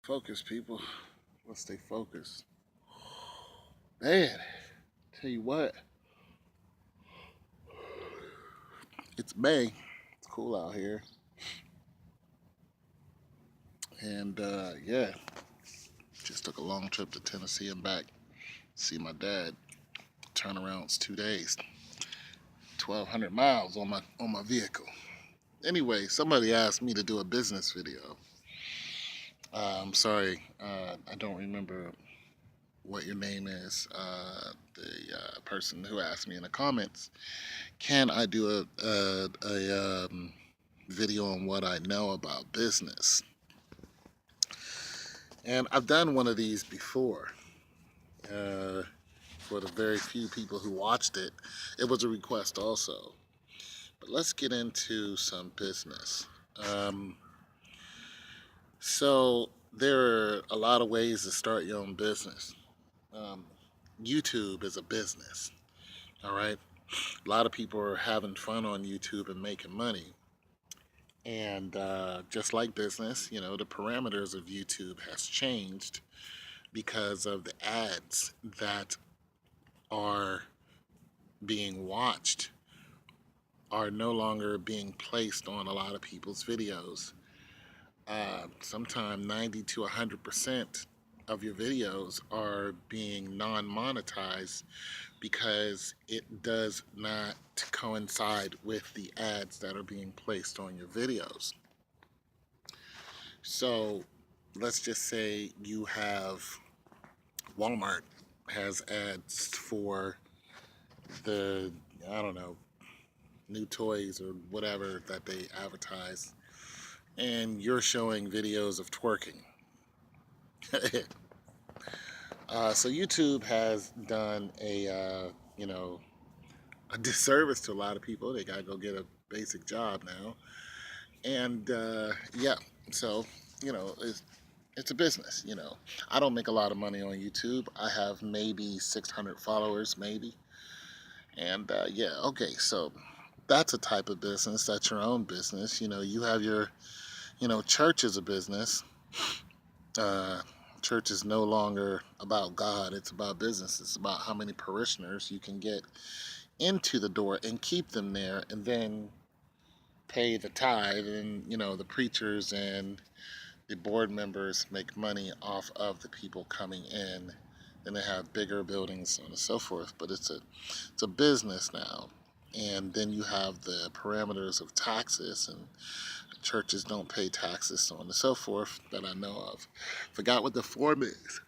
Focus, people. Let's stay focused. Man, tell you what, it's May. It's cool out here. And yeah, just took a long trip to Tennessee and back. See my dad. Turnaround's 2 days. 1,200 miles on my vehicle. Anyway, somebody asked me to do a business video. I'm sorry, I don't remember what your name is. The person who asked me in the comments, can I do a video on what I know about business? And I've done one of these before. Uh, for the very few people who watched it, it was a request also. But let's get into some business. Um, so there are a lot of ways to start your own business. Um, YouTube is a business, all right? A lot of people are having fun on YouTube and making money. And just like business, the parameters of YouTube has changed because of the ads that are being watched are no longer being placed on a lot of people's videos. Sometimes 90 to 100% of your videos are being non-monetized because it does not coincide with the ads that are being placed on your videos. So let's just say you have Walmart has ads for the, I don't know, new toys or whatever that they advertise, and you're showing videos of twerking. So YouTube has done a disservice to a lot of people. They gotta go get a basic job now, and yeah, so it's a business. I don't make a lot of money on YouTube. I have maybe 600 followers, maybe, and yeah, okay, so that's a type of business. That's your own business. You have your, church is a business. Uh, Church is no longer about God. It's about business. It's about how many parishioners you can get into the door and keep them there, and then pay the tithe. And the preachers and the board members make money off of the people coming in. Then they have bigger buildings, so on and so forth. But it's a business now. And then you have the parameters of taxes, and churches don't pay taxes, so on and so forth, that I know of. Forgot what the form is.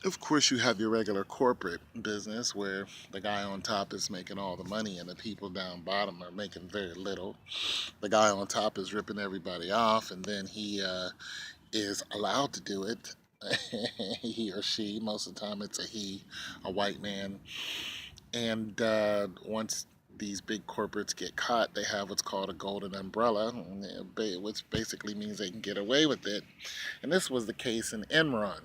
Of course, you have your regular corporate business where the guy on top is making all the money and the people down bottom are making very little. The guy on top is ripping everybody off, and then he is allowed to do it. He or she, most of the time it's a he, a white man. And once these big corporates get caught, they have what's called a golden umbrella, which basically means they can get away with it. And this was the case in Enron.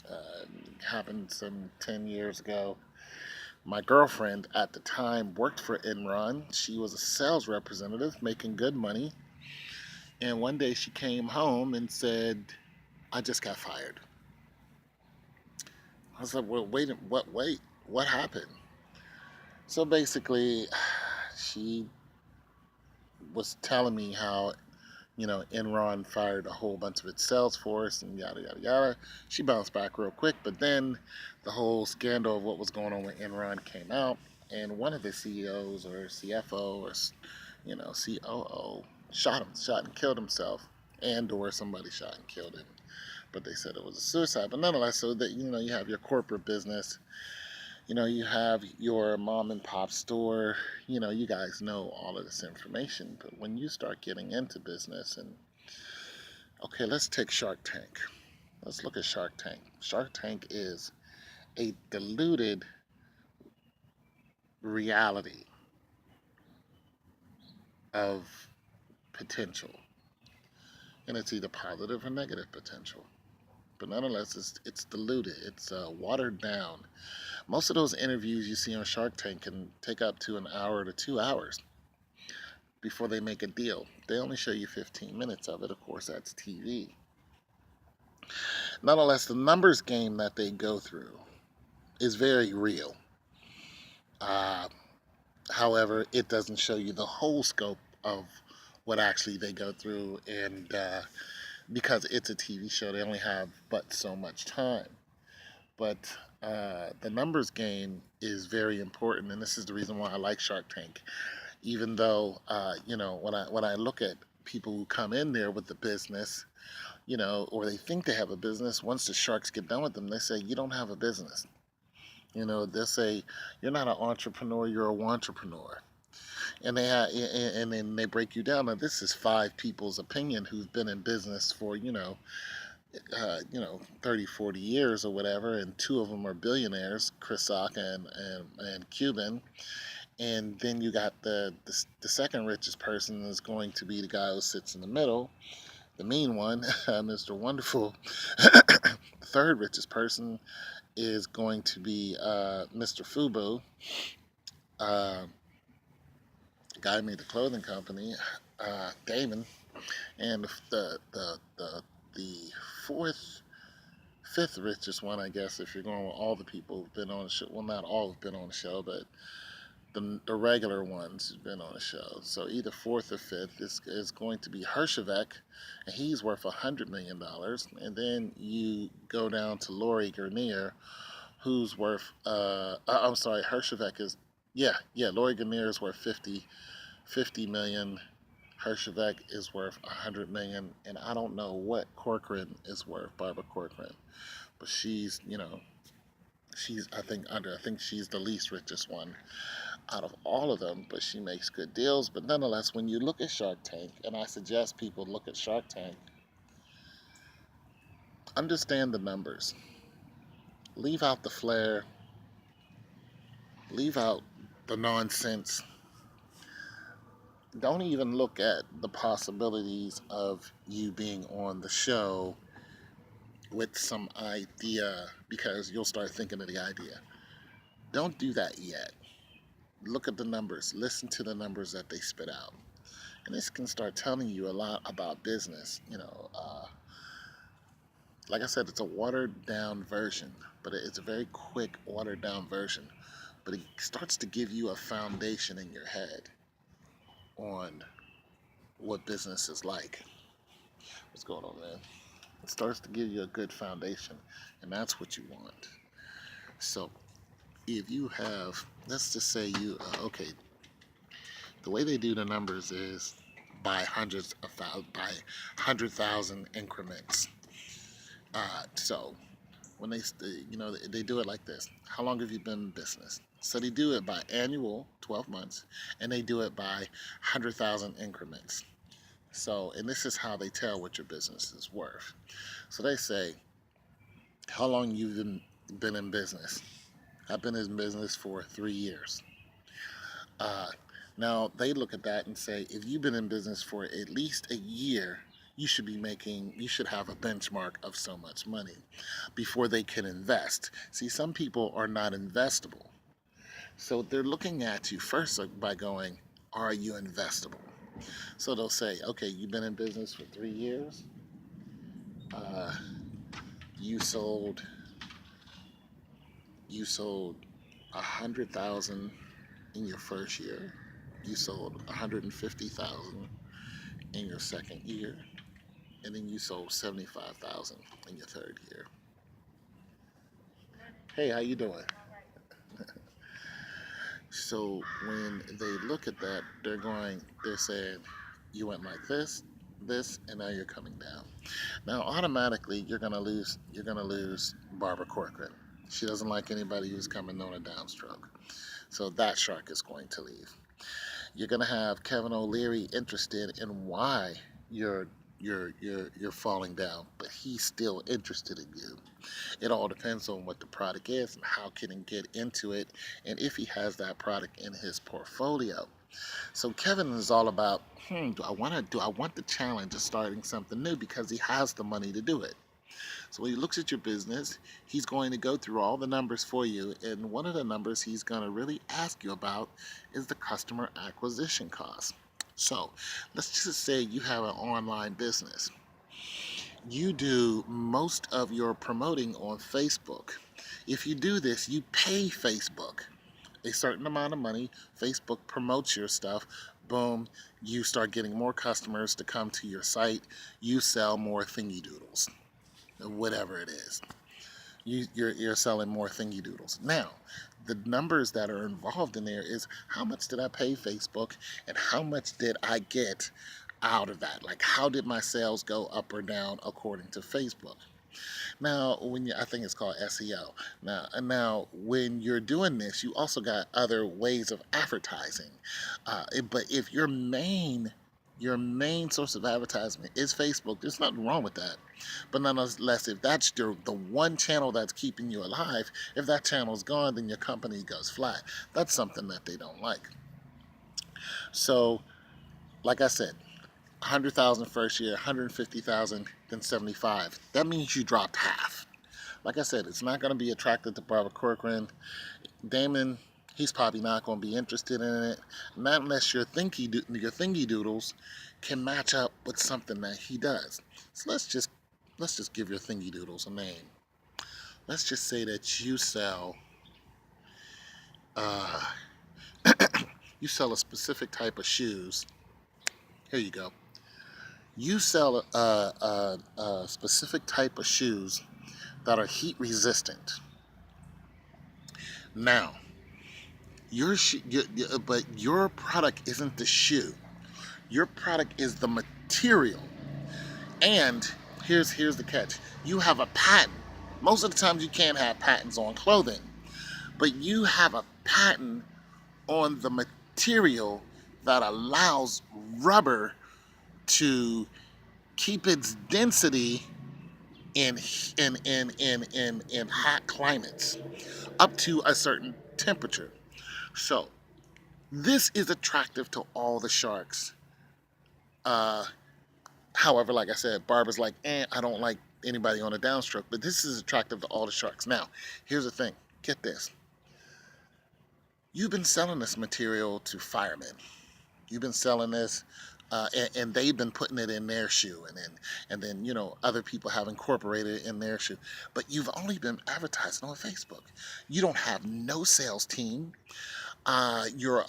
Uh, Happened some 10 years ago. My girlfriend at the time worked for Enron. She was a sales representative making good money. And one day she came home and said, I just got fired. I was like, well, wait, what happened? So basically, she was telling me how, Enron fired a whole bunch of its sales force and yada, yada, yada. She bounced back real quick, but then the whole scandal of what was going on with Enron came out, and one of the CEOs or CFO or, COO shot and killed himself, and or somebody shot and killed him. But they said it was a suicide. But nonetheless, so that, you have your corporate business. You have your mom and pop store. You guys know all of this information. But when you start getting into business, and okay, let's take Shark Tank. Let's look at Shark Tank. Shark Tank is a diluted reality of potential. And it's either positive or negative potential. But nonetheless, it's diluted. It's watered down. Most of those interviews you see on Shark Tank can take up to an hour to 2 hours before they make a deal. They only show you 15 minutes of it. Of course, that's TV. Nonetheless, the numbers game that they go through is very real. Uh, However, it doesn't show you the whole scope of what actually they go through, and because it's a TV show, they only have but so much time. But the numbers game is very important, and this is the reason why I like Shark Tank. Even though when I look at people who come in there with the business, or they think they have a business, once the sharks get done with them, they say you don't have a business. They'll say you're not an entrepreneur, you're a entrepreneur, and then they break you down. Now this is five people's opinion who've been in business for 30, 40 years or whatever, and two of them are billionaires, Chris Rock and Cuban. And then you got the second richest person is going to be the guy who sits in the middle, the mean one, Mr. Wonderful. The third richest person is going to be Mr. Fubu, uh, guy who made the clothing company, Damon, and the fourth, fifth richest one, I guess, if you're going with all the people who've been on the show. Well, not all have been on the show, but the regular ones who've been on the show. So either fourth or fifth is going to be Hershevek, and he's worth $100 million. And then you go down to Lori Garnier, who's worth I'm sorry, Hershevek is Lori Garnier is worth 50 million. Hershevek is worth 100 million, and I don't know what Corcoran is worth, Barbara Corcoran, but she's I think she's the least richest one out of all of them, but she makes good deals. But nonetheless, when you look at Shark Tank, and I suggest people look at Shark Tank, understand the numbers. Leave out the flair, leave out the nonsense. Don't even look at the possibilities of you being on the show with some idea, because you'll start thinking of the idea. Don't do that yet. Look at the numbers, listen to the numbers that they spit out. And this can start telling you a lot about business. Like I said, it's a watered down version, but it's a very quick, watered down version. But it starts to give you a foundation in your head on what business is like. What's going on, man? It starts to give you a good foundation, and that's what you want. So, if you have, let's just say okay, the way they do the numbers is by by 100,000 increments. So when they do it like this. How long have you been in business? So they do it by annual, 12 months, and they do it by 100,000 increments. So, and this is how they tell what your business is worth. So they say, how long you've been in business? I've been in business for 3 years. Uh, Now they look at that and say, if you've been in business for at least a year, you should have a benchmark of so much money before they can invest. See, some people are not investable. So they're looking at you first by going, are you investable? So they'll say, okay, you've been in business for 3 years. Uh, you sold you sold 100,000 in your first year. You sold 150,000 in your second year, and then you sold 75,000 in your third year. Hey, how you doing? So when they look at that, they're saying, you went like this, and now you're coming down. Now automatically you're gonna lose Barbara Corcoran. She doesn't like anybody who's coming on a downstroke. So that shark is going to leave. You're gonna have Kevin O'Leary interested in why you're you're falling down, but he's still interested in you. It all depends on what the product is and how can he get into it, and if he has that product in his portfolio. So Kevin is all about, do I want the challenge of starting something new, because he has the money to do it. So when he looks at your business, he's going to go through all the numbers for you, and one of the numbers he's going to really ask you about is the customer acquisition cost. So let's just say you have an online business. you do most of your promoting on Facebook. If you do this, you pay Facebook a certain amount of money. Facebook promotes your stuff. Boom, you start getting more customers to come to your site. You sell more thingy doodles, whatever it is. You're selling more thingy doodles. Now, the numbers that are involved in there is how much did I pay Facebook and how much did I get out of that? Like, how did my sales go up or down according to Facebook? Now, I think it's called SEO. Now, when you're doing this, you also got other ways of advertising. But if your main source of advertisement is Facebook, there's nothing wrong with that. But nonetheless, if that's the one channel that's keeping you alive, if that channel's gone, then your company goes flat. That's something that they don't like. So, like I said, 100,000 first year, 150,000, then 75. That means you dropped half. Like I said, it's not going to be attractive to Barbara Corcoran. Damon, he's probably not going to be interested in it, not unless your thingy doodles can match up with something that he does. So let's just give your thingy doodles a name. Let's just say that uh, you sell a specific type of shoes. Here you go. You sell a specific type of shoes that are heat resistant. Now, but your product isn't the shoe. Your product is the material. And here's the catch. You have a patent. Most of the times you can't have patents on clothing, but you have a patent on the material that allows rubber to keep its density in hot climates up to a certain temperature. So this is attractive to all the sharks. However, like I said, Barbara's like, I don't like anybody on a downstroke, but this is attractive to all the sharks. Now, here's the thing. Get this. You've been selling this material to firemen. You've been selling this, and they've been putting it in their shoe, and then other people have incorporated it in their shoe. But you've only been advertising on Facebook. You don't have no sales team. You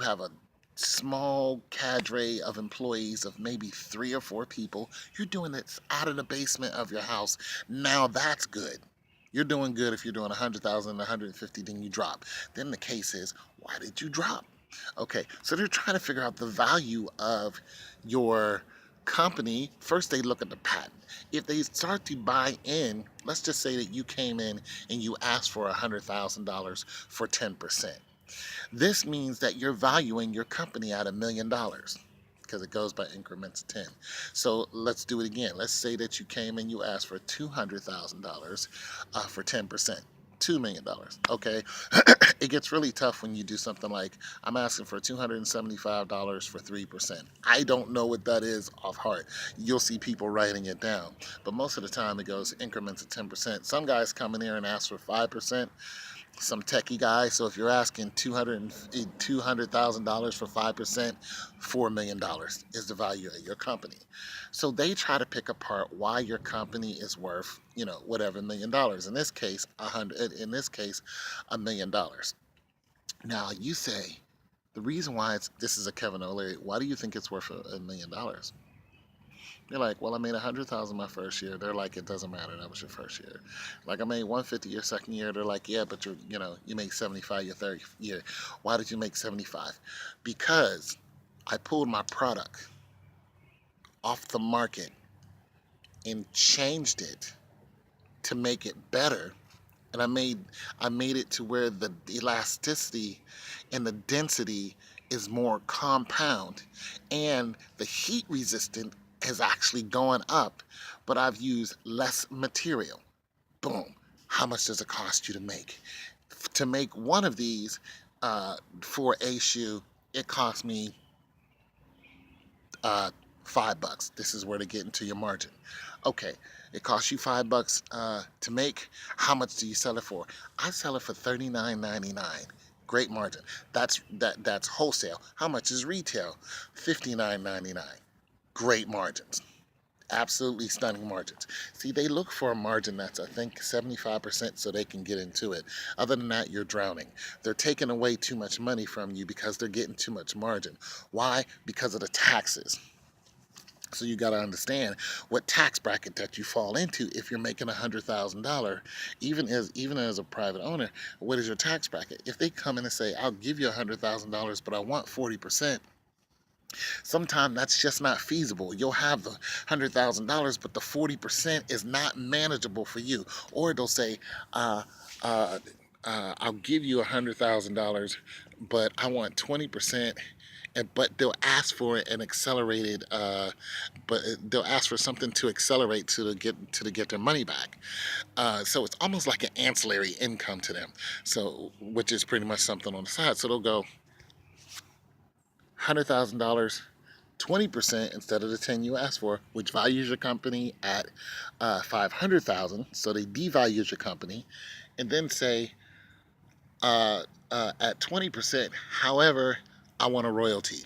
have a small cadre of employees of maybe 3 or 4 people. You're doing it out of the basement of your house. Now that's good. You're doing good if you're doing 100,000, 150, then you drop. Then the case is, why did you drop? Okay, so they're trying to figure out the value of your company. First, they look at the patent. If they start to buy in, let's just say that you came in and you asked for $100,000 for 10%. This means that you're valuing your company at $1 million because it goes by increments of 10. So let's do it again. Let's say that you came and you asked for $200,000 for 10%. $2 million. Okay. It gets really tough when you do something like, I'm asking for $275 for 3%. I don't know what that is off heart. You'll see people writing it down. But most of the time it goes increments of 10%. Some guys come in here and ask for 5%. Some techie guy. So if you're asking $200,000 for 5%, $4 million is the value of your company. So they try to pick apart why your company is worth, whatever $1 million. In this case, $1 million. Now you say the reason why this is a Kevin O'Leary. Why do you think it's worth $1 million? You're like, well, I made 100,000 my first year. They're like, it doesn't matter. That was your first year. Like, I made 150 your second year. They're like, yeah, but you make 75 your third year. Why did you make 75? Because I pulled my product off the market and changed it to make it better. And I made it to where the elasticity and the density is more compound, and the heat resistant has actually gone up, but I've used less material. Boom. How much does it cost you to make? To make one of these for a shoe, it cost me $5. This is where to get into your margin. Okay, it costs you $5 to make. How much do you sell it for? I sell it for $39.99. Great margin. That's wholesale. How much is retail? $59.99. Great margins. Absolutely stunning margins. See, they look for a margin that's, I think, 75% so they can get into it. Other than that, you're drowning. They're taking away too much money from you because they're getting too much margin. Why? Because of the taxes. So you got to understand what tax bracket that you fall into if you're making $100,000, even as a private owner. What is your tax bracket? If they come in and say, "I'll give you $100,000, but I want 40%," sometimes that's just not feasible. You'll have the $100,000, but the 40% is not manageable for you. Or they'll say, uh, uh, "I'll give you $100,000, but I want 20%." But they'll ask for an accelerated, but they'll ask for something to accelerate to get their money back. So it's almost like an ancillary income to them. So which is pretty much something on the side. So they'll go $100,000, 20% instead of the 10 you asked for, which values your company at 500,000. So they devalue your company, and then say at 20%. However, I want a royalty.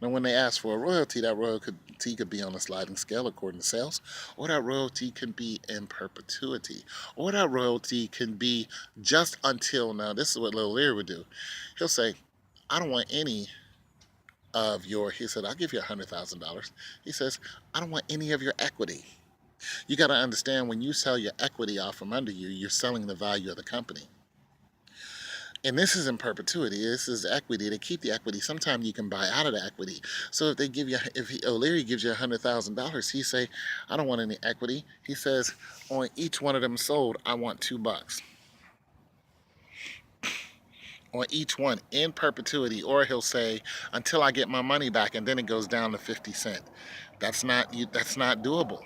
Now, when they ask for a royalty, that royalty could be on a sliding scale according to sales, or that royalty can be in perpetuity, or that royalty can be just until now. This is what Lil Lear would do. He'll say, "I don't want any of your," he said, "I'll give you $100,000. He says, "I don't want any of your equity." You got to understand, when you sell your equity off from under you, you're selling the value of the company. And this is in perpetuity. This is equity. They keep the equity. Sometimes you can buy out of the equity. So if they give you, O'Leary gives you $100,000, he say, "I don't want any equity." He says, "On each one of them sold, I want $2 on each one in perpetuity." Or he'll say, "Until I get my money back," and then it goes down to 50 cents. That's not doable.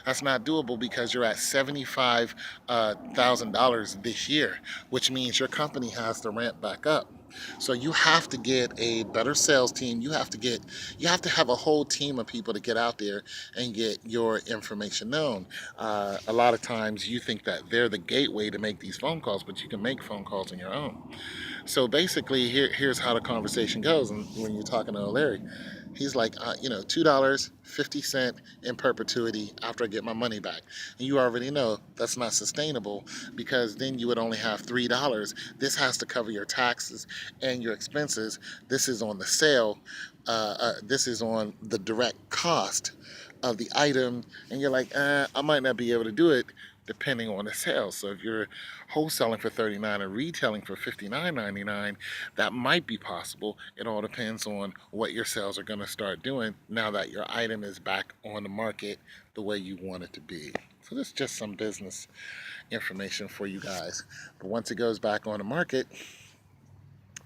That's not doable because you're at $75,000 this year, which means your company has to ramp back up. So you have to get a better sales team. You have to have a whole team of people to get out there and get your information known. A lot of times you think that they're the gateway to make these phone calls, but you can make phone calls on your own. So basically, here's how the conversation goes. And when you're talking to Larry, he's like, $2.50 in perpetuity after I get my money back. And you already know that's not sustainable, because then you would only have $3. This has to cover your taxes and your expenses. This is on the sale. This is on the direct cost of the item. And you're like, I might not be able to do it depending on the sales. So if you're wholesaling for 39 and retailing for 59.99, that might be possible. It all depends on what your sales are going to start doing now that your item is back on the market the way you want it to be. So this is just some business information for you guys. But once it goes back on the market,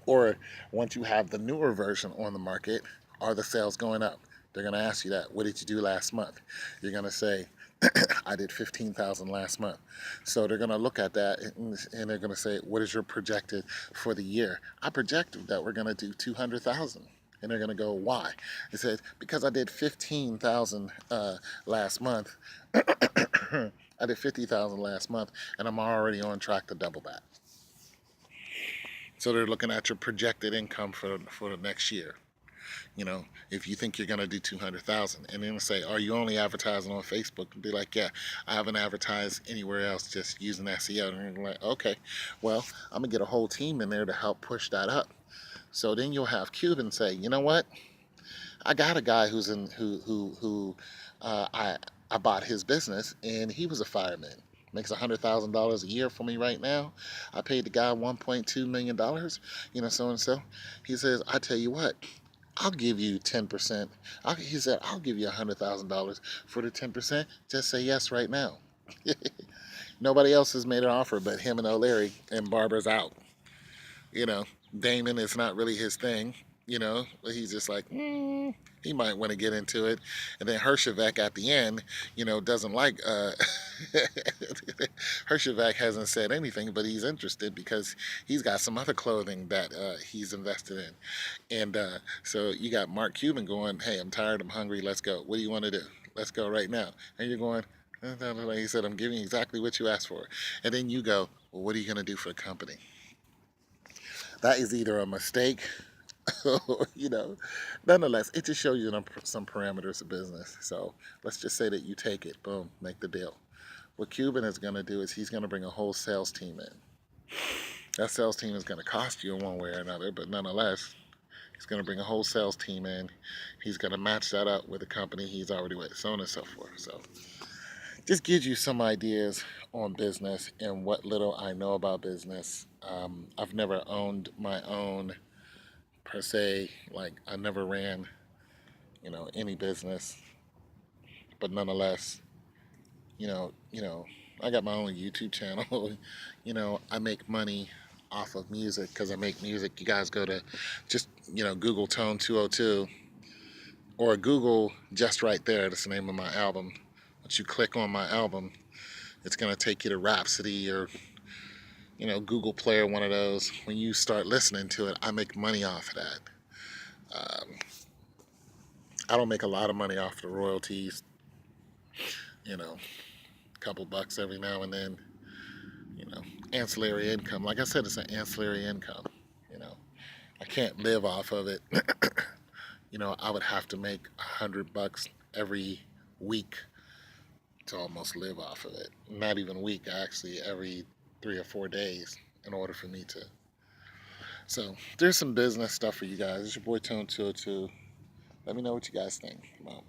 or once you have the newer version on the market, are the sales going up? They're going to ask you that. What did you do last month? You're going to say, "I did 15,000 last month." So they're going to look at that, and they're going to say, "What is your projected for the year?" "I projected that we're going to do 200,000. And they're going to go, "Why?" It says, "Because I did 15,000 last month." I did 50,000 last month, and I'm already on track to double that. So they're looking at your projected income for the next year. If you think you're going to do 200,000, and then say, "Are you only advertising on Facebook?" And be like, "Yeah, I haven't advertised anywhere else, just using SEO." And you're like, "Okay, well, I'm going to get a whole team in there to help push that up." So then you'll have Cuban say, "You know what? I got a guy who I bought his business, and he was a fireman. Makes $100,000 a year for me right now. I paid the guy $1.2 million. So and so." He says, "I tell you what, I'll give you 10%." He said, "I'll give you $100,000 for the 10%. Just say yes right now." Nobody else has made an offer but him and O'Leary, and Barbara's out. You know, Damon is not really his thing. He's just like, he might want to get into it. And then Hershevek at the end, doesn't like. Hershevek hasn't said anything, but he's interested because he's got some other clothing that he's invested in. And so you got Mark Cuban going, "Hey, I'm tired, I'm hungry, let's go. What do you want to do? Let's go right now." And you're going, he said, "I'm giving you exactly what you asked for." And then you go, "Well, what are you going to do for a company?" That is either a mistake you know, nonetheless, it just shows you some parameters of business. So let's just say that you take it, boom, make the deal. What Cuban is going to do is he's going to bring a whole sales team in. That sales team is going to cost you in one way or another, but nonetheless, he's going to bring a whole sales team in. He's going to match that up with a company he's already with, so on and so forth. So just gives you some ideas on business and what little I know about business. I've never owned my own per se. Like I never ran, any business, but nonetheless, I got my own YouTube channel. I make money off of music because I make music. You guys go to just Google Tone 202 or Google Just Right There. That's the name of my album. Once you click on my album, it's gonna take you to Rhapsody or Google Play or one of those. When you start listening to it, I make money off of that. Um, I don't make a lot of money off the royalties. A couple bucks every now and then. You know, ancillary income. Like I said, it's an ancillary income. You know, I can't live off of it. I would have to make $100 every week to almost live off of it. Not even a week, actually, every 3 or 4 days in order for me to. So there's some business stuff for you guys. It's your boy Tone 202. Let me know what you guys think. Come on.